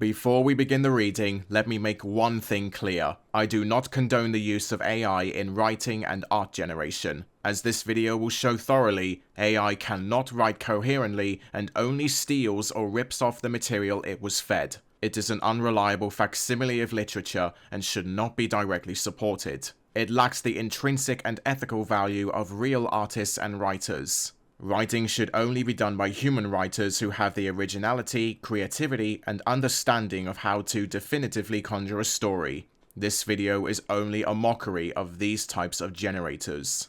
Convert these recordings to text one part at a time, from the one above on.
Before we begin the reading, let me make one thing clear. I do not condone the use of AI in writing and art generation. As this video will show thoroughly, AI cannot write coherently and only steals or rips off the material it was fed. It is an unreliable facsimile of literature and should not be directly supported. It lacks the intrinsic and ethical value of real artists and writers. Writing should only be done by human writers who have the originality, creativity, and understanding of how to definitively conjure a story. This video is only a mockery of these types of generators.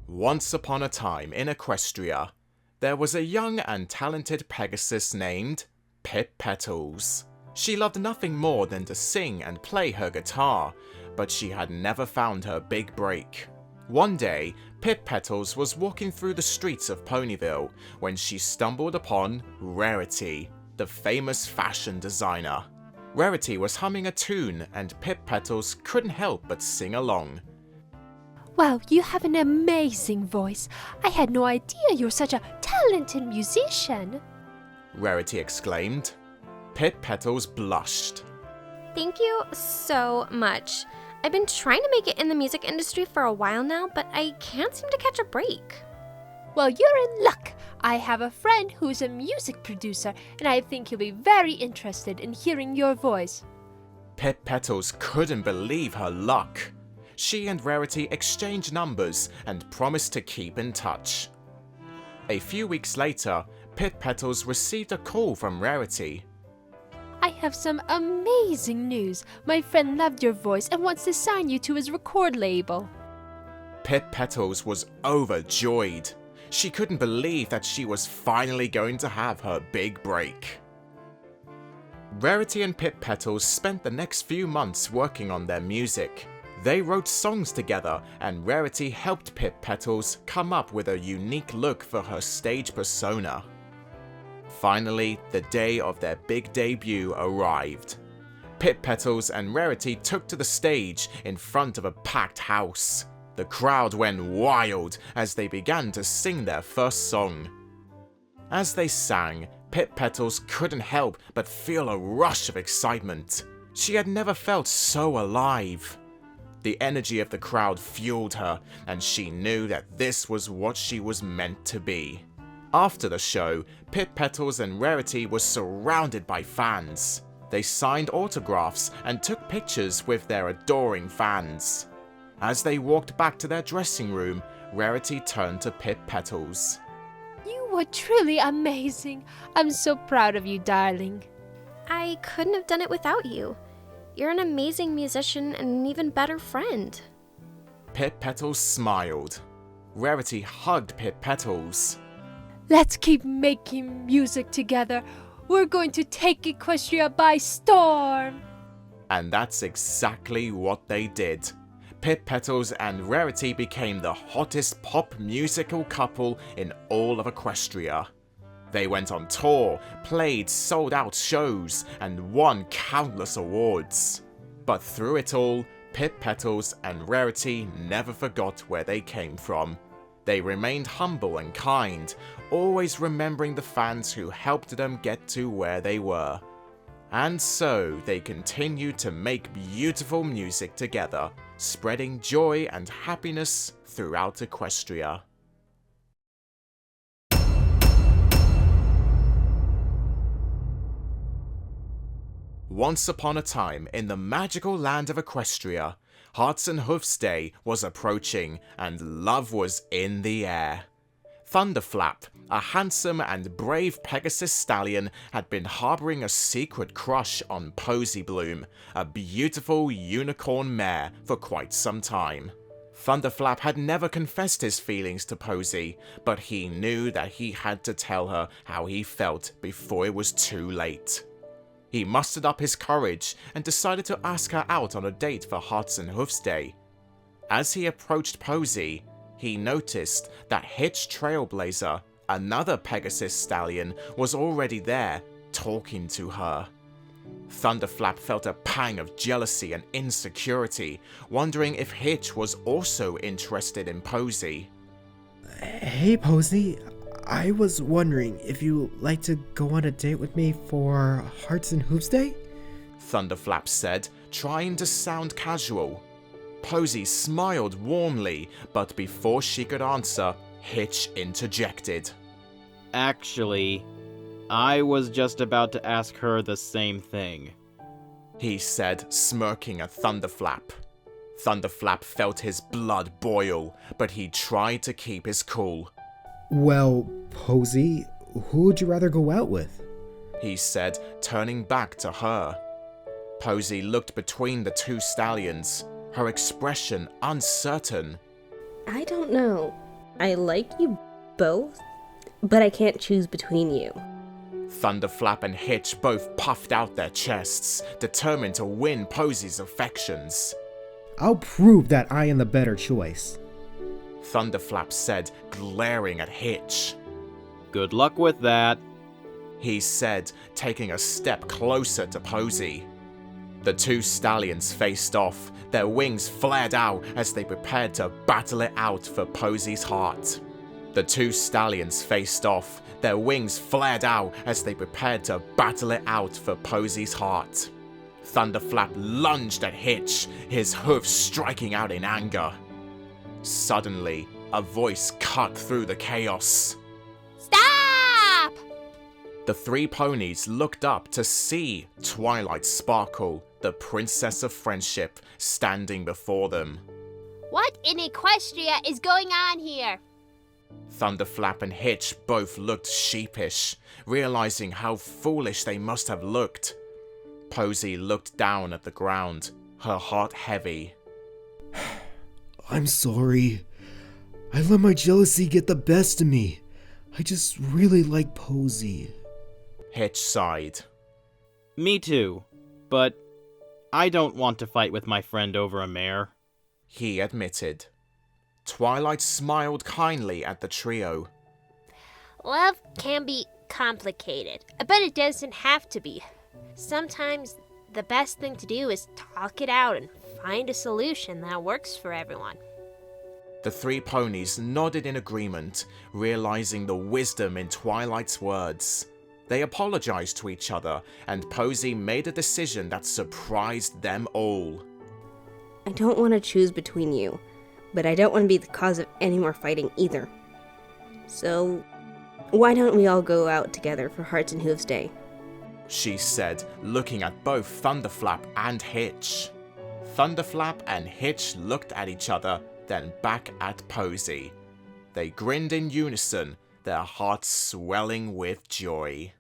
Once upon a time in Equestria, there was a young and talented Pegasus named Pip Petals. She loved nothing more than to sing and play her guitar, but she had never found her big break. One day, Pip Petals was walking through the streets of Ponyville when she stumbled upon Rarity, the famous fashion designer. Rarity was humming a tune and Pip Petals couldn't help but sing along. Wow, you have an amazing voice. I had no idea you're such a talented musician. Rarity exclaimed. Pip Petals blushed. Thank you so much. I've been trying to make it in the music industry for a while now, but I can't seem to catch a break. Well, you're in luck. I have a friend who's a music producer, and I think he'll be very interested in hearing your voice. Pip Petals couldn't believe her luck. She and Rarity exchanged numbers and promised to keep in touch. A few weeks later, Pip Petals received a call from Rarity. I have some amazing news. My friend loved your voice and wants to sign you to his record label. Pip Petals was overjoyed. She couldn't believe that she was finally going to have her big break. Rarity and Pip Petals spent the next few months working on their music. They wrote songs together, and Rarity helped Pip Petals come up with a unique look for her stage persona. Finally, the day of their big debut arrived. Pip Petals and Rarity took to the stage in front of a packed house. The crowd went wild as they began to sing their first song. As they sang, Pip Petals couldn't help but feel a rush of excitement. She had never felt so alive. The energy of the crowd fueled her, and she knew that this was what she was meant to be. After the show, Pip Petals and Rarity were surrounded by fans. They signed autographs and took pictures with their adoring fans. As they walked back to their dressing room, Rarity turned to Pip Petals. You were truly amazing. I'm so proud of you, darling. I couldn't have done it without you. You're an amazing musician and an even better friend. Pip Petals smiled. Rarity hugged Pip Petals. Let's keep making music together. We're going to take Equestria by storm. And that's exactly what they did. Pip Petals and Rarity became the hottest pop musical couple in all of Equestria. They went on tour, played sold-out shows, and won countless awards. But through it all, Pip Petals and Rarity never forgot where they came from. They remained humble and kind, always remembering the fans who helped them get to where they were. And so they continued to make beautiful music together, spreading joy and happiness throughout Equestria. Once upon a time, in the magical land of Equestria, Hearts and Hoofs Day was approaching, and love was in the air. Thunderflap, a handsome and brave Pegasus stallion, had been harboring a secret crush on Posy Bloom, a beautiful unicorn mare, for quite some time. Thunderflap had never confessed his feelings to Posy, but he knew that he had to tell her how he felt before it was too late. He mustered up his courage and decided to ask her out on a date for Hearts and Hoofs Day. As he approached Posy, he noticed that Hitch Trailblazer, another Pegasus stallion, was already there, talking to her. Thunderflap felt a pang of jealousy and insecurity, wondering if Hitch was also interested in Posy. Hey, Posey. I was wondering if you'd like to go on a date with me for Hearts and Hooves Day? Thunderflap said, trying to sound casual. Posey smiled warmly, but before she could answer, Hitch interjected. Actually, I was just about to ask her the same thing, he said, smirking at Thunderflap. Thunderflap felt his blood boil, but he tried to keep his cool. Well, Posey, who would you rather go out with? He said, turning back to her. Posey looked between the two stallions, her expression uncertain. I don't know. I like you both, but I can't choose between you. Thunderflap and Hitch both puffed out their chests, determined to win Posey's affections. I'll prove that I am the better choice. Thunderflap said, glaring at Hitch. Good luck with that, he said, taking a step closer to Posey. The two stallions faced off, their wings flared out as they prepared to battle it out for Posey's heart. The two stallions faced off, their wings flared out as they prepared to battle it out for Posey's heart. Thunderflap lunged at Hitch, his hoofs striking out in anger. Suddenly, a voice cut through the chaos. Stop! The three ponies looked up to see Twilight Sparkle, the Princess of Friendship, standing before them. What in Equestria is going on here? Thunderflap and Hitch both looked sheepish, realizing how foolish they must have looked. Posey looked down at the ground, her heart heavy. I'm sorry. I let my jealousy get the best of me. I just really like Posey. Hitch sighed. Me too, but I don't want to fight with my friend over a mare, he admitted. Twilight smiled kindly at the trio. Love can be complicated, but it doesn't have to be. Sometimes the best thing to do is talk it out and find a solution that works for everyone. The three ponies nodded in agreement, realizing the wisdom in Twilight's words. They apologized to each other, and Posey made a decision that surprised them all. I don't want to choose between you, but I don't want to be the cause of any more fighting either. So, why don't we all go out together for Hearts and Hooves Day? She said, looking at both Thunderflap and Hitch. Thunderflap and Hitch looked at each other, then back at Posey. They grinned in unison, their hearts swelling with joy.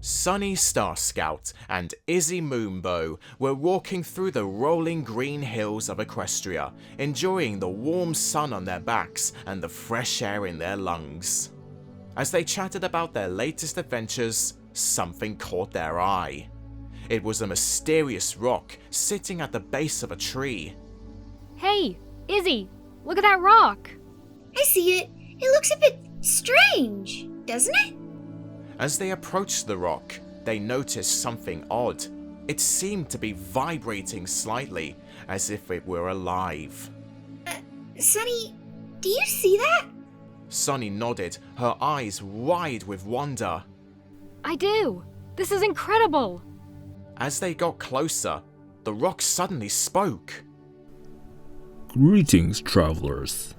Sunny Star Scout and Izzy Moonbow were walking through the rolling green hills of Equestria, enjoying the warm sun on their backs and the fresh air in their lungs. As they chatted about their latest adventures, something caught their eye. It was a mysterious rock sitting at the base of a tree. Hey, Izzy, look at that rock! I see it. It looks a bit strange, doesn't it? As they approached the rock, they noticed something odd. It seemed to be vibrating slightly, as if it were alive. Sunny, do you see that? Sunny nodded, her eyes wide with wonder. I do! This is incredible! As they got closer, the rock suddenly spoke. Greetings, travelers.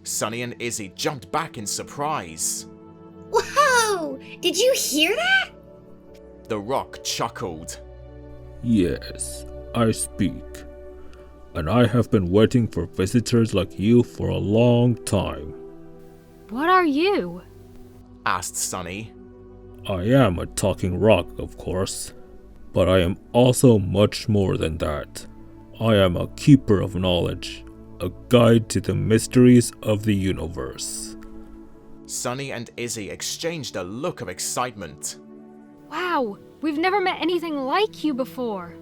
Sunny and Izzy jumped back in surprise. Whoa! Did you hear that? The rock chuckled. Yes, I speak. And I have been waiting for visitors like you for a long time. What are you? Asked Sunny. I am a talking rock, of course. But I am also much more than that. I am a keeper of knowledge, a guide to the mysteries of the universe. Sunny and Izzy exchanged a look of excitement. Wow, we've never met anything like you before.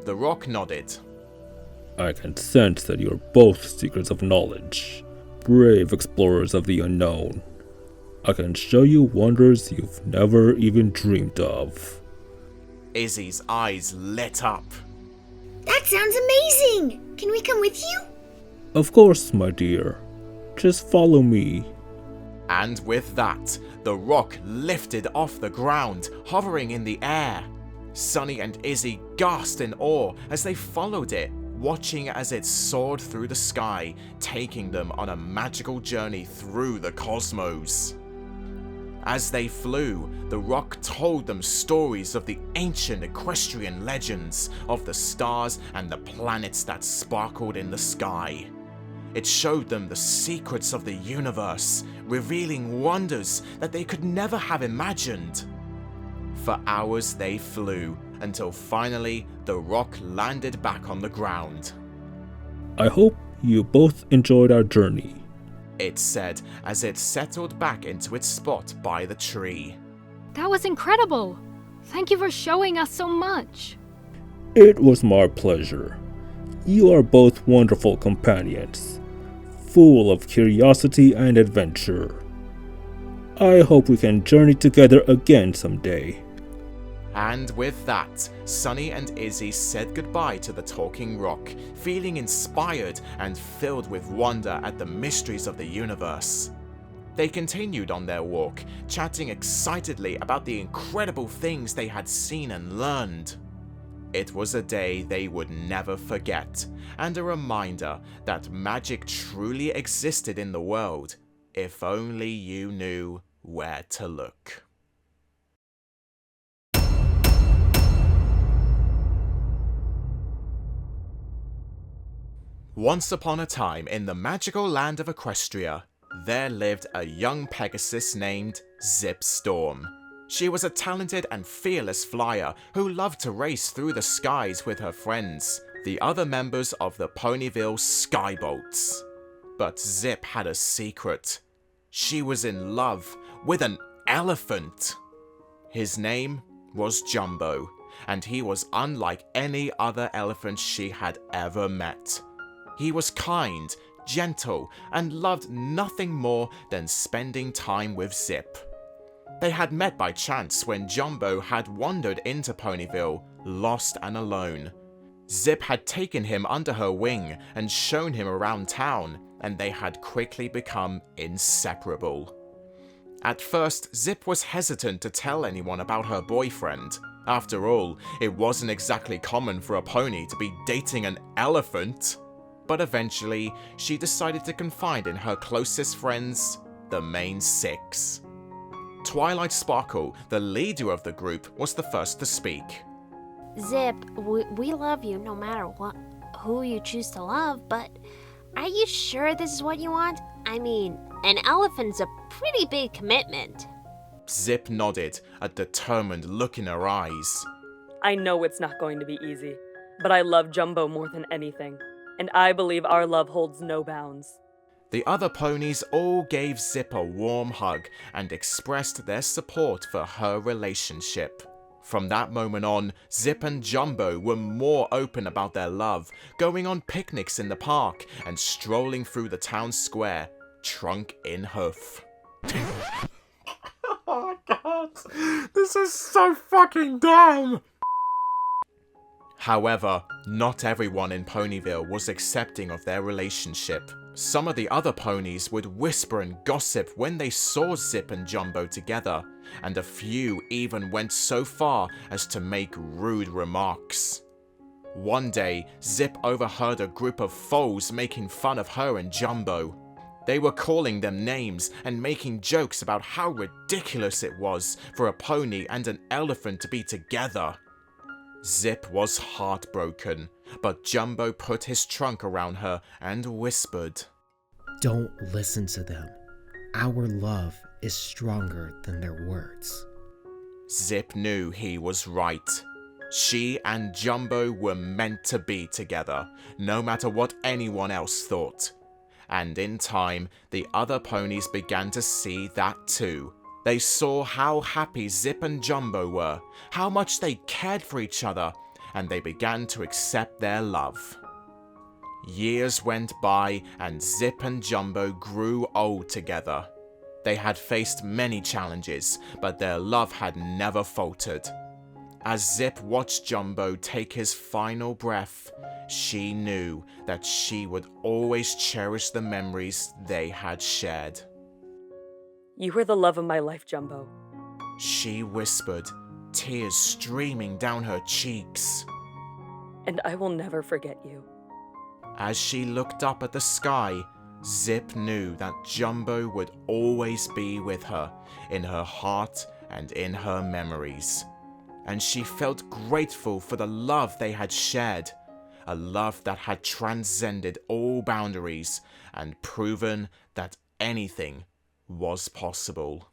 The rock nodded. I can sense that you're both seekers of knowledge, brave explorers of the unknown. I can show you wonders you've never even dreamed of. Izzy's eyes lit up. That sounds amazing! Can we come with you? Of course, my dear. Just follow me. And with that, the rock lifted off the ground, hovering in the air. Sunny and Izzy gasped in awe as they followed it, watching as it soared through the sky, taking them on a magical journey through the cosmos. As they flew, the rock told them stories of the ancient equestrian legends, of the stars and the planets that sparkled in the sky. It showed them the secrets of the universe, revealing wonders that they could never have imagined. For hours they flew, until finally the rock landed back on the ground. I hope you both enjoyed our journey. It said as it settled back into its spot by the tree. That was incredible. Thank you for showing us so much. It was my pleasure. You are both wonderful companions, full of curiosity and adventure. I hope we can journey together again someday. And with that, Sunny and Izzy said goodbye to the talking rock, feeling inspired and filled with wonder at the mysteries of the universe. They continued on their walk, chatting excitedly about the incredible things they had seen and learned. It was a day they would never forget, and a reminder that magic truly existed in the world, if only you knew where to look. Once upon a time in the magical land of Equestria, there lived a young Pegasus named Zipp Storm. She was a talented and fearless flyer who loved to race through the skies with her friends, the other members of the Ponyville Skybolts. But Zipp had a secret. She was in love with an elephant. His name was Jumbo, and he was unlike any other elephant she had ever met. He was kind, gentle, and loved nothing more than spending time with Zipp. They had met by chance when Jumbo had wandered into Ponyville, lost and alone. Zipp had taken him under her wing and shown him around town, and they had quickly become inseparable. At first, Zipp was hesitant to tell anyone about her boyfriend. After all, it wasn't exactly common for a pony to be dating an elephant. But eventually, she decided to confide in her closest friends, the main six. Twilight Sparkle, the leader of the group, was the first to speak. Zipp, we love you no matter who you choose to love, but are you sure this is what you want? I mean, an elephant's a pretty big commitment. Zipp nodded, a determined look in her eyes. I know it's not going to be easy, but I love Jumbo more than anything, and I believe our love holds no bounds. The other ponies all gave Zipp a warm hug and expressed their support for her relationship. From that moment on, Zipp and Jumbo were more open about their love, going on picnics in the park and strolling through the town square, trunk in hoof. Oh my god, this is so fucking dumb! However, not everyone in Ponyville was accepting of their relationship. Some of the other ponies would whisper and gossip when they saw Zipp and Jumbo together, and a few even went so far as to make rude remarks. One day, Zipp overheard a group of foals making fun of her and Jumbo. They were calling them names and making jokes about how ridiculous it was for a pony and an elephant to be together. Zipp was heartbroken, but Jumbo put his trunk around her and whispered, "Don't listen to them. Our love is stronger than their words." Zipp knew he was right. She and Jumbo were meant to be together, no matter what anyone else thought. And in time, the other ponies began to see that too. They saw how happy Zipp and Jumbo were, how much they cared for each other, and they began to accept their love. Years went by and Zipp and Jumbo grew old together. They had faced many challenges, but their love had never faltered. As Zipp watched Jumbo take his final breath, she knew that she would always cherish the memories they had shared. You were the love of my life, Jumbo. She whispered, tears streaming down her cheeks. And I will never forget you. As she looked up at the sky, Zipp knew that Jumbo would always be with her, in her heart and in her memories. And she felt grateful for the love they had shared, a love that had transcended all boundaries and proven that anything was possible.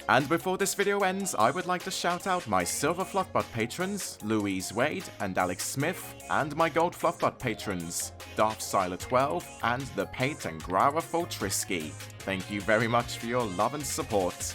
And before this video ends, I would like to shout out my Silver Fluffbutt patrons, Louise Wade and Alex Smith, and my Gold Fluffbutt patrons, Darth Siler 12 and the Pate and Grara Foltrisky. Thank you very much for your love and support.